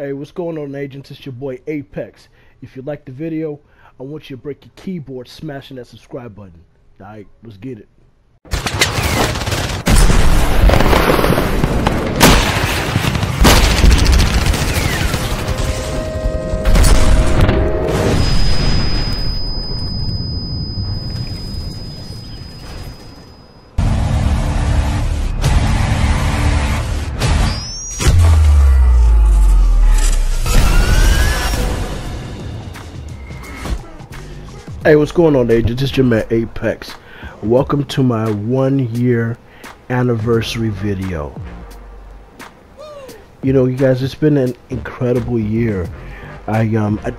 Hey, what's going on, agents? It's your boy Apex. If you like the video, I want you to break your keyboard smashing that subscribe button. Alright, let's get it. Hey, what's going on, agents? It's your man Apex. Welcome to my 1 year anniversary video. You know, you guys, it's been an incredible year. I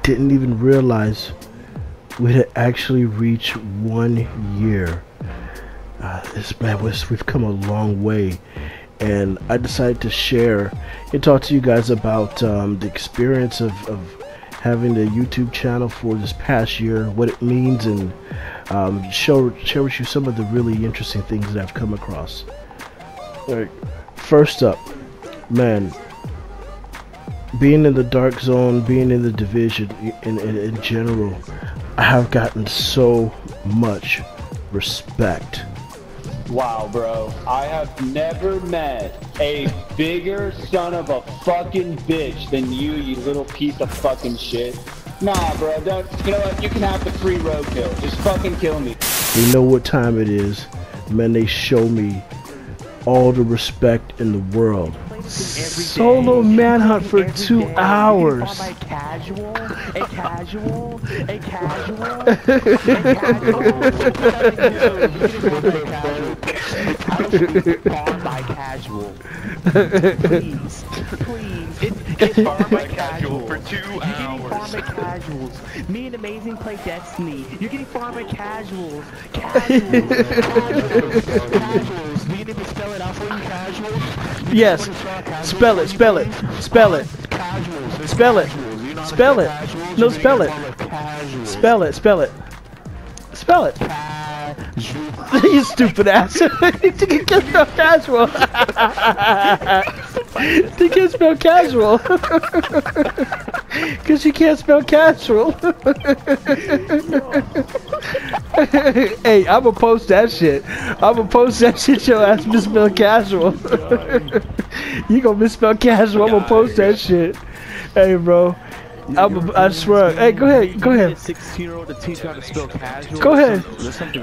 didn't even realize we had actually reached 1 year. We've come a long way, and I decided to share and talk to you guys about the experience of having the YouTube channel for this past year, what it means, and share with you some of the really interesting things that I've come across. Alright, first up, man, being in the dark zone, being in the division in general, I have gotten so much respect. Wow, bro, I have never met a bigger son of a fucking bitch than you little piece of fucking shit. Nah, bro, don't. You know what? You can have the free roadkill. Just fucking kill me. They know what time it is. Man, they show me all the respect in the world. Solo manhunt for 2 hours. A casual. Please. It's farm by casual for 2 hours. You're getting farm by casuals. Me and Amazing play Destiny. You're getting farm by casuals. Casuals. Do you need me to spell it out for you, casuals? Yes. Spell it. Spell it. Spell it. Spell it. Spell it. No, spell it. Spell it. Spell it. Spell it. You stupid ass. You can't spell casual. You can't spell casual. Because you can't spell casual. Hey, I'ma post that shit. I'ma post that shit your ass misspell casual. You gonna misspell casual, I'ma post that shit. Hey, bro. I swear. Hey, go ahead. Go ahead. 16-year-old to teach how to spell casual. Go ahead.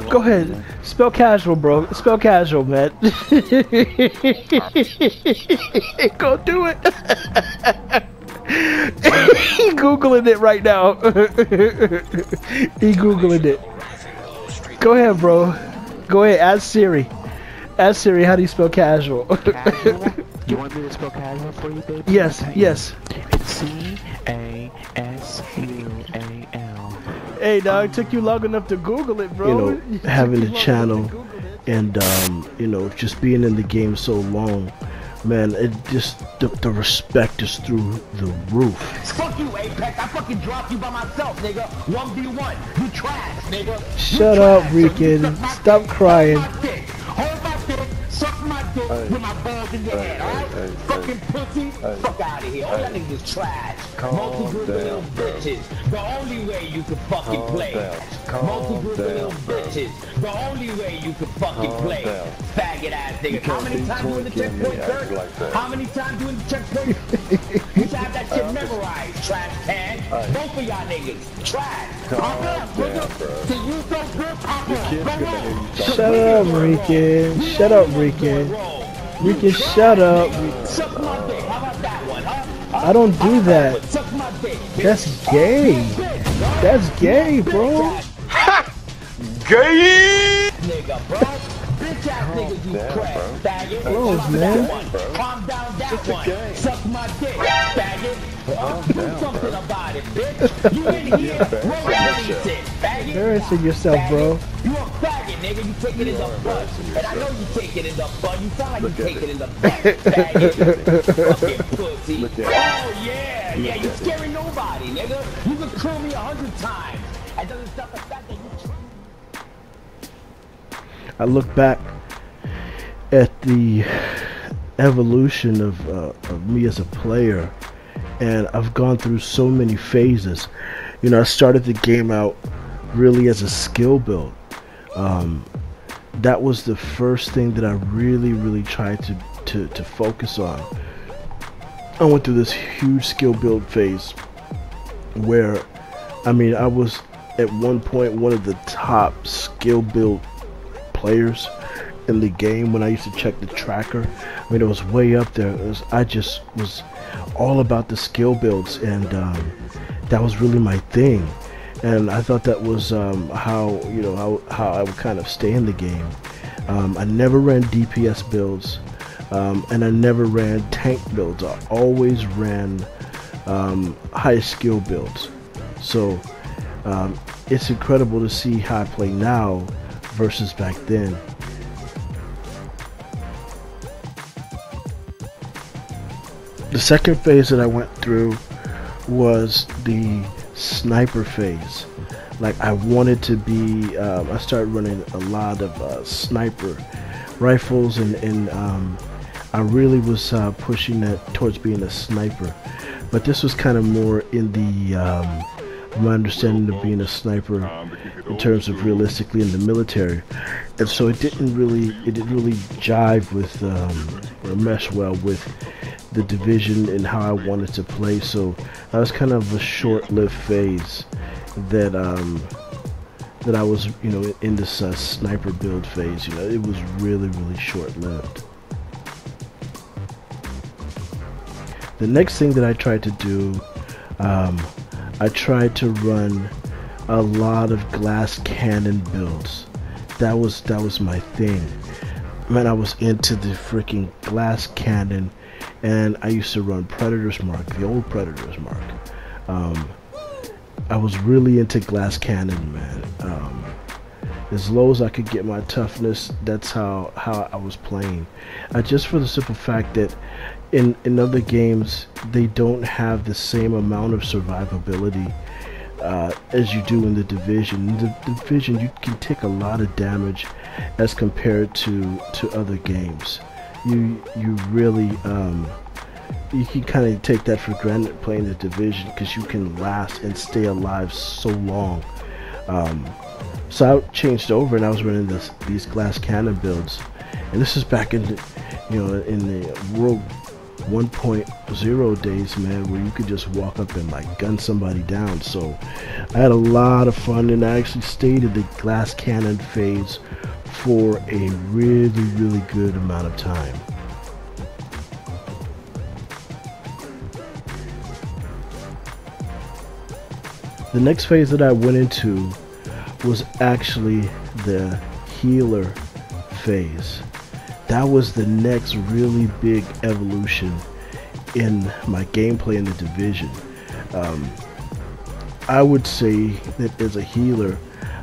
Go ahead. Spell casual, bro. Spell casual, man. Go do it. He Googling it right now. He Googling it. Go ahead, bro. Go ahead. Ask Siri. Ask Siri, how do you spell casual? Casual? You want me to spell casual for you, baby? Yes, yes. It's C-A-S-U-A-L. Hey, dog, it took you long enough to Google it, bro. You know, having a channel and, you know, just being in the game so long, man, it just, the respect is through the roof. Fuck you, Apex. I fucking dropped you by myself, nigga. 1v1. You trash, nigga. Shut up, Rican. Stop crying. Hold my dick. Suck my dick with my balls in your head, alright? Fucking pussy. Fuck out of here. All that niggas is trash. Multi-group little bitches. The only way you can fucking play. Multi-group little bitches. The only way you can fucking play. Faggot ass nigga. How many times you in the checkpoint, sir? How many times you in the checkpoint? You should have that shit memorized, trash can. Both of y'all niggas. Trash. Shut up, Rican. Shut up, Rican. Rican, shut up. I don't do that. That's gay. That's gay, bro. Ha! Gay! Nigga, bro. Bitch ass niggas, you crack, faggot. Close, man. Calm down that one. Suck my dick, faggot. Do something about it, bitch. You in here, release it, faggot. Embarrassing yourself, bro. You a faggot, nigga. You take it in the butt. And I know you take it in the butt. You sound like you take it in the butt, faggot. Fucking pussy. Oh, yeah. Yeah, you scaring nobody, nigga. You can kill me 100 times. That doesn't stop the fact that you I look back at the evolution of me as a player, and I've gone through so many phases. You know, I started the game out really as a skill build. That was the first thing that I really tried to focus on. I went through this huge skill build phase where, I mean, I was at one point one of the top skill build players in the game. When I used to check the tracker, I mean, it was way up there. I just was all about the skill builds, and that was really my thing. And I thought that was how, you know, how I would kind of stay in the game. I never ran DPS builds, and I never ran tank builds. I always ran high skill builds. So it's incredible to see how I play now versus back then. The second phase that I went through was the sniper phase. Like, I wanted to be, I started running a lot of sniper rifles, and I really was pushing that towards being a sniper. But this was kind of more in the my understanding of being a sniper in terms of realistically in the military, and so it didn't really jive with or mesh well with the division and how I wanted to play. So that was kind of a short-lived phase that that I was, you know, in this sniper build phase. You know, it was really short-lived. The next thing that I tried to do, I tried to run a lot of glass cannon builds. That was my thing. Man, I was into the freaking glass cannon, and I used to run Predator's Mark, the old Predator's Mark. I was really into glass cannon, man. As low as I could get my toughness, that's how I was playing. Just for the simple fact that in other games, they don't have the same amount of survivability as you do in the Division. In the Division, you can take a lot of damage as compared to other games. You really you can kind of take that for granted playing the Division, because you can last and stay alive so long. So I changed over and I was running these glass cannon builds, and this is back in the, you know, in the World 1.0 days, man, where you could just walk up and like gun somebody down. So I had a lot of fun, and I actually stayed in the glass cannon phase for a really good amount of time. The next phase that I went into was actually the healer phase. That was the next really big evolution in my gameplay in the Division. I would say that as a healer,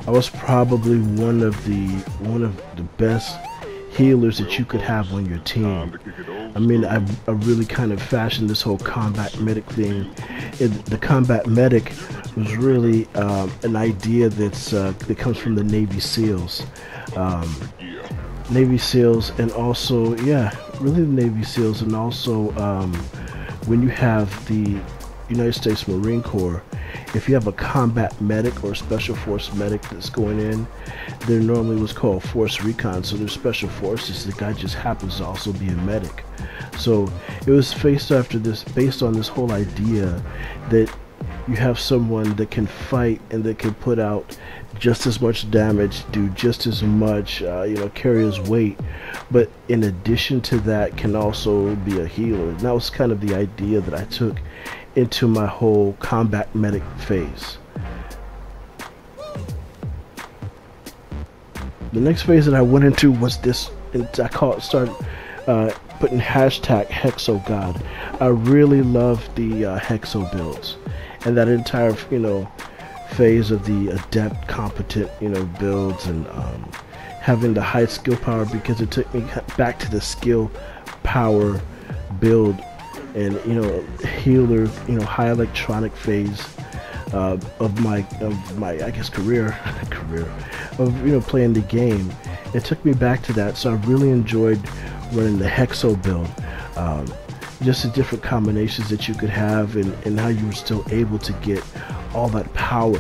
I was probably one of the best healers that you could have on your team. I mean, I really kind of fashioned this whole combat medic thing. The combat medic was really an idea that comes from the Navy SEALs. Navy SEALs, and also, yeah, really the Navy SEALs, and also when you have the United States Marine Corps, if you have a combat medic or a special force medic that's going in, there normally was called force recon. So there's special forces. The guy just happens to also be a medic. So it was based on this whole idea that you have someone that can fight and that can put out just as much damage, do just as much, you know, carry his weight, but in addition to that can also be a healer. And that was kind of the idea that I took into my whole combat medic phase. The next phase that I went into was this, started putting hashtag HexoGod. I really loved the Hexo builds, and that entire, you know, phase of the adept, competent, you know, builds, and having the high skill power, because it took me back to the skill power build, and, you know, healer, you know, high electronic phase of my I guess career of, you know, playing the game. It took me back to that, so I really enjoyed running the Hexo build. just the different combinations that you could have, and how you were still able to get all that power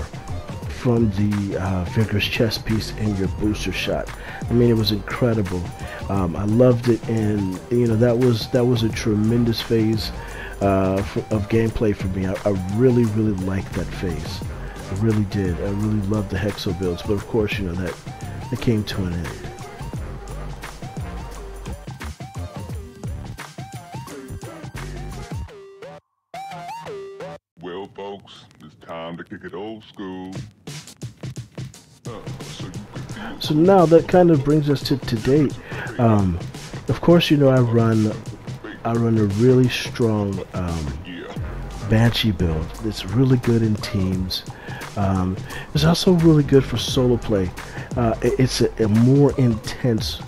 from the vigorous chest piece and your booster shot. I mean, it was incredible. I loved it, and you know, that was a tremendous phase of gameplay for me. I really liked that phase. I really did. I really loved the Hex of Bills, but of course, you know, that came to an end. Well, folks, it's time to kick it old school. So now that kind of brings us to date. Of course, you know, I run a really strong Batchi build. It's really good in teams. It's also really good for solo play. It's a more intense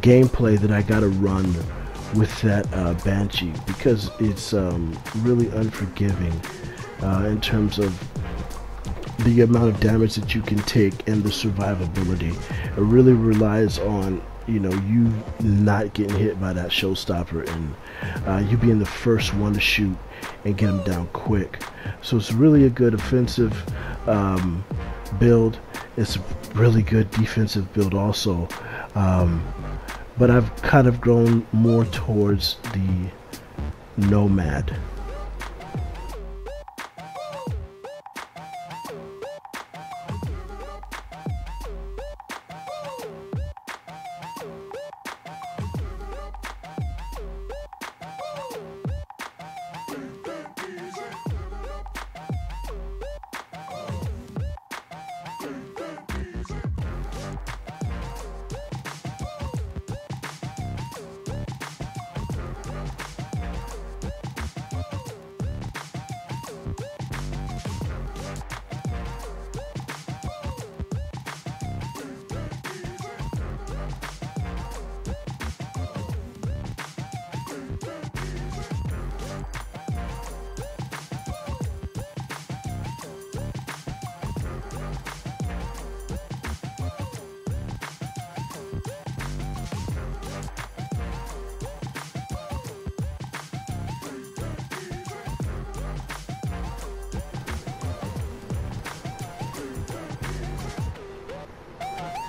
gameplay that I gotta run with that Batchi, because it's really unforgiving in terms of the amount of damage that you can take and the survivability. It really relies on, you know, you not getting hit by that showstopper, and you being the first one to shoot and get them down quick. So it's really a good offensive build. It's a really good defensive build also, but I've kind of grown more towards the Nomad.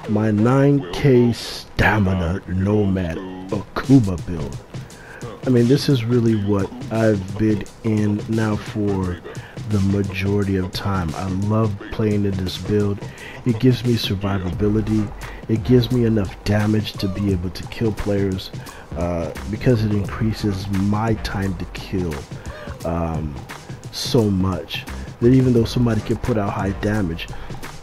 My 9K stamina Nomad Akuma build. I mean, this is really what I've been in now for the majority of time. I love playing in this build. It gives me survivability. It gives me enough damage to be able to kill players, because it increases my time to kill so much that even though somebody can put out high damage,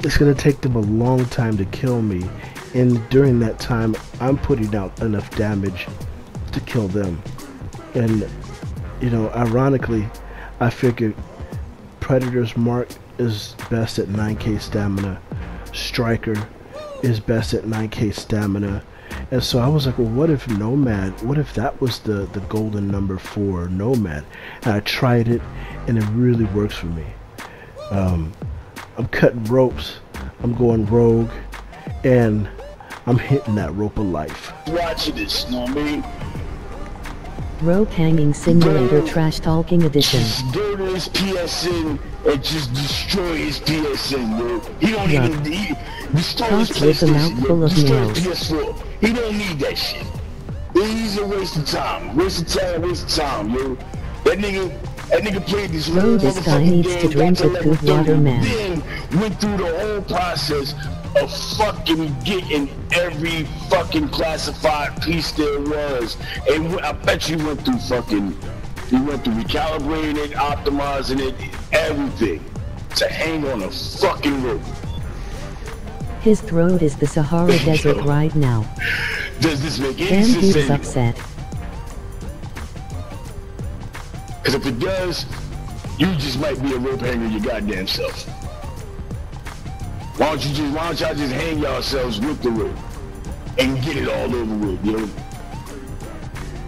it's going to take them a long time to kill me, and during that time I'm putting out enough damage to kill them. And you know, ironically, I figured Predator's Mark is best at 9K stamina, Striker is best at 9K stamina, and so I was like, well, what if Nomad, what if that was the golden number for Nomad? And I tried it, and it really works for me. I'm cutting ropes, I'm going rogue, and I'm hitting that rope of life. Watching this, know what I mean? Rope Hanging Simulator Trash Talking Edition. Just go to his PSN and just destroy his PSN, dude. He don't even need destroy his Talk with a PlayStation, mouthful of destroy nails. his PS4. He don't need that shit. He's a waste of time. Waste of time, waste of time, yo. That nigga played this Bro, whole this guy motherfucking needs game, to drink got with good level water, 30, man. Then went through the whole process of fucking getting every fucking classified piece there was. And I bet you went through recalibrating it, optimizing it, everything to hang on a fucking rope. His throat is the Sahara Desert right now. Does this make any Damn, sense? he's anyway? upset. Because if it does, you just might be a rope hanger your goddamn self. Why don't y'all just hang yourselves with the rope and get it all over with, yo?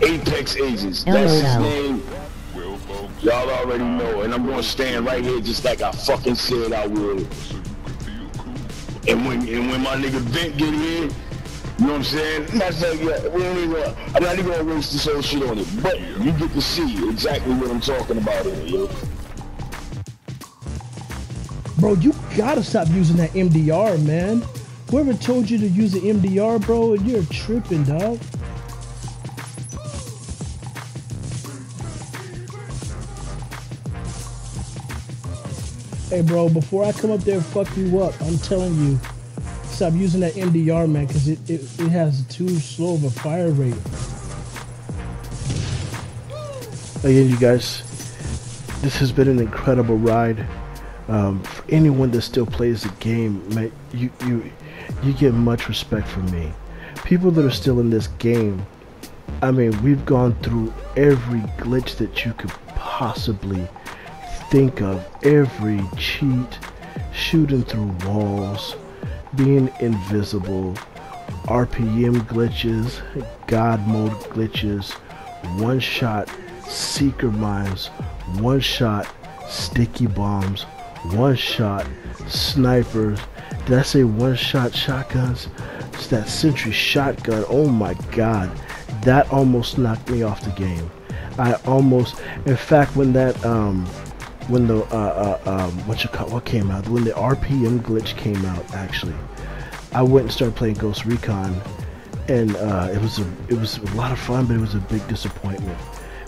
Apex Agents, that's his LOL. name. Y'all already know, and I'm gonna stand right here just like I fucking said I would. And when my nigga Vent get here, You know what I'm saying? That's like, yeah, I'm not even gonna waste this whole shit on it, but you get to see exactly what I'm talking about here, yo. Bro, you gotta stop using that MDR, man. Whoever told you to use the MDR, bro, you're tripping, dog. Hey, bro, before I come up there and fuck you up, I'm telling you, stop using that MDR, man, because it has too slow of a fire rate. Again, you guys, this has been an incredible ride. For anyone that still plays the game, man, you get much respect from me. People that are still in this game, I mean, we've gone through every glitch that you could possibly think of, every cheat, shooting through walls, being invisible, RPM glitches, God mode glitches, one-shot seeker mines, one-shot sticky bombs, one-shot snipers. Did I say one-shot shotguns? It's that sentry shotgun. Oh my god, that almost knocked me off the game. I almost, in fact, when that when the what came out, when the RPM glitch came out, actually, I went and started playing Ghost Recon, and it was a lot of fun, but it was a big disappointment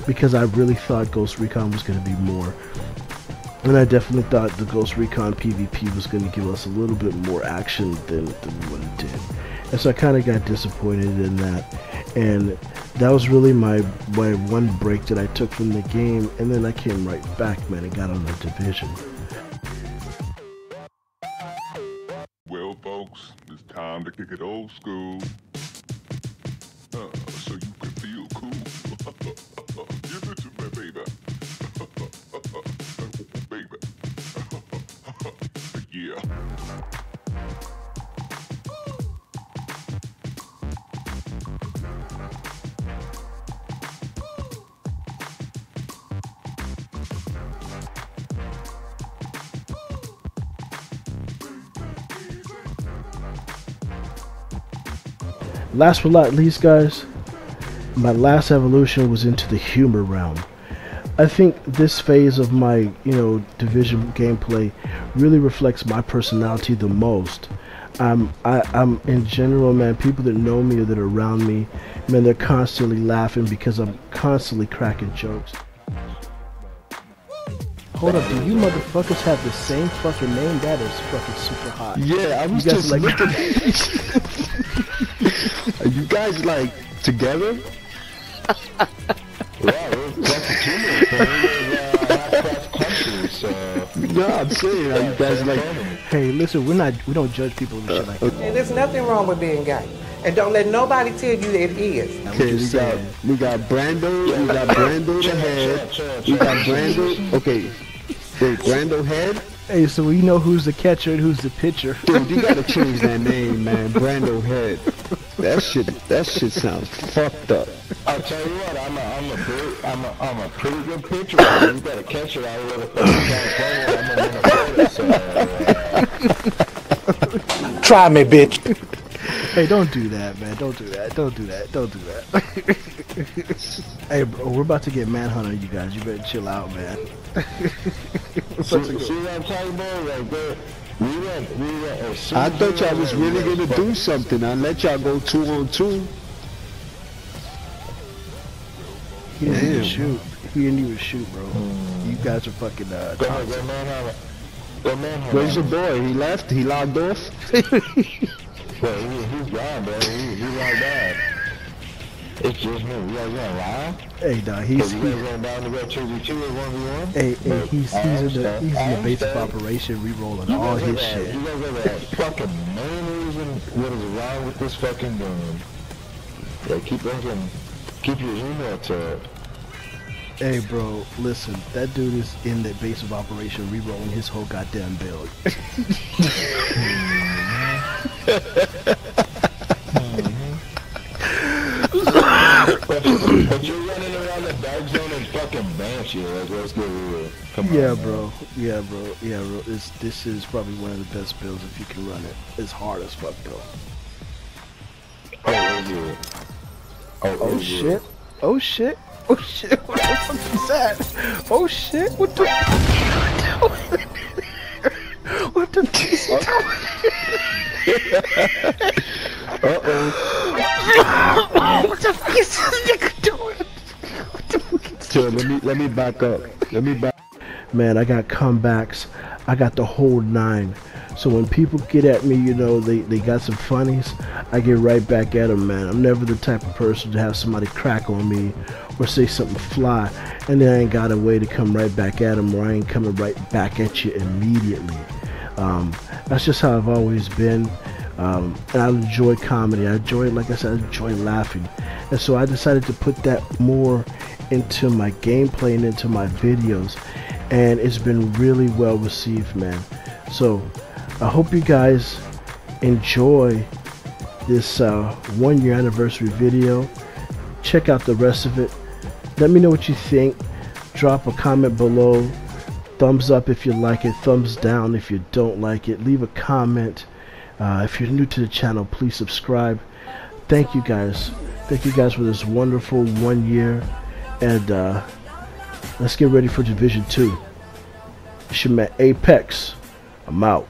because I really thought Ghost Recon was going to be more. And I definitely thought the Ghost Recon PvP was going to give us a little bit more action than what it did. And so I kind of got disappointed in that. And that was really my one break that I took from the game. And then I came right back, man, and got on the Division. Well, folks, it's time to kick it old school. So you can feel cool. Give it to me, baby. Baby. Yeah. Last but not least, guys, my last evolution was into the humor realm. I think this phase of my, Division gameplay really reflects my personality the most. I'm in general, man, people that know me or that are around me, man, they're constantly laughing because I'm constantly cracking jokes. Hold up, do you motherfuckers have the same fucking name? That is fucking super hot. Yeah, I was just like, looking. Are you guys like together? Yeah, that's a teamwork thing. No, I'm saying, are you guys like? Hey, listen, we don't judge people and shit like that. Hey, there's nothing wrong with being gay, and don't let nobody tell you that it is. Okay, we got Brando, we got Brando the head, we got Brando. Okay, wait, Brando head. Hey, so we know who's the catcher and who's the pitcher. Dude, you gotta change that name, man. Brando head. That shit sounds fucked up. I'll tell you what, I'm a pretty good pitcher. Man. You gotta catch it out of the Try me, bitch. Hey, don't do that, man. Don't do that. Don't do that. Don't do that. Hey, bro, we're about to get manhunt on you guys. You better chill out, man. See what I'm talking about? Like, I thought y'all was really gonna do something. I let y'all go 2-on-2. He didn't even shoot. He didn't even shoot, bro. You guys are fucking toxic. Where's your boy? He left? He logged off? Well, he's gone, bro. He logged out. It's just me. You guys gonna lie? Hey, dog, he's going down to go 2v2 or 1v1? Hey, he's in the base of operation, re-rolling all his shit. You guys are the fucking main reason what is wrong with this fucking game. Yeah, keep your email to it. Hey, bro, listen, that dude is in the base of operation, re-rolling his whole goddamn build. But you're running around the dark zone and fucking Banshee, like, let's go real. Come on, bro. Yeah, bro. This is probably one of the best builds if you can run it. It's hard as fuck, though. yeah. Oh shit. Oh shit. Oh shit. What the fuck is that? Oh shit. What the what the what the fuck is this nigga doing? What the fuck is So let me back up. Let me back. Man, I got comebacks. I got the whole 9. So when people get at me, you know, they got some funnies, I get right back at them, man. I'm never the type of person to have somebody crack on me or say something fly, and then I ain't got a way to come right back at them, or I ain't coming right back at you immediately. That's just how I've always been. And I enjoy comedy. I enjoy, like I said, I enjoy laughing. And so I decided to put that more into my gameplay and into my videos. And it's been really well received, man. So I hope you guys enjoy this 1 year anniversary video. Check out the rest of it. Let me know what you think. Drop a comment below. Thumbs up if you like it. Thumbs down if you don't like it. Leave a comment. If you're new to the channel, please subscribe. Thank you guys. Thank you guys for this wonderful 1 year. And let's get ready for Division 2. It's your man Apex. I'm out.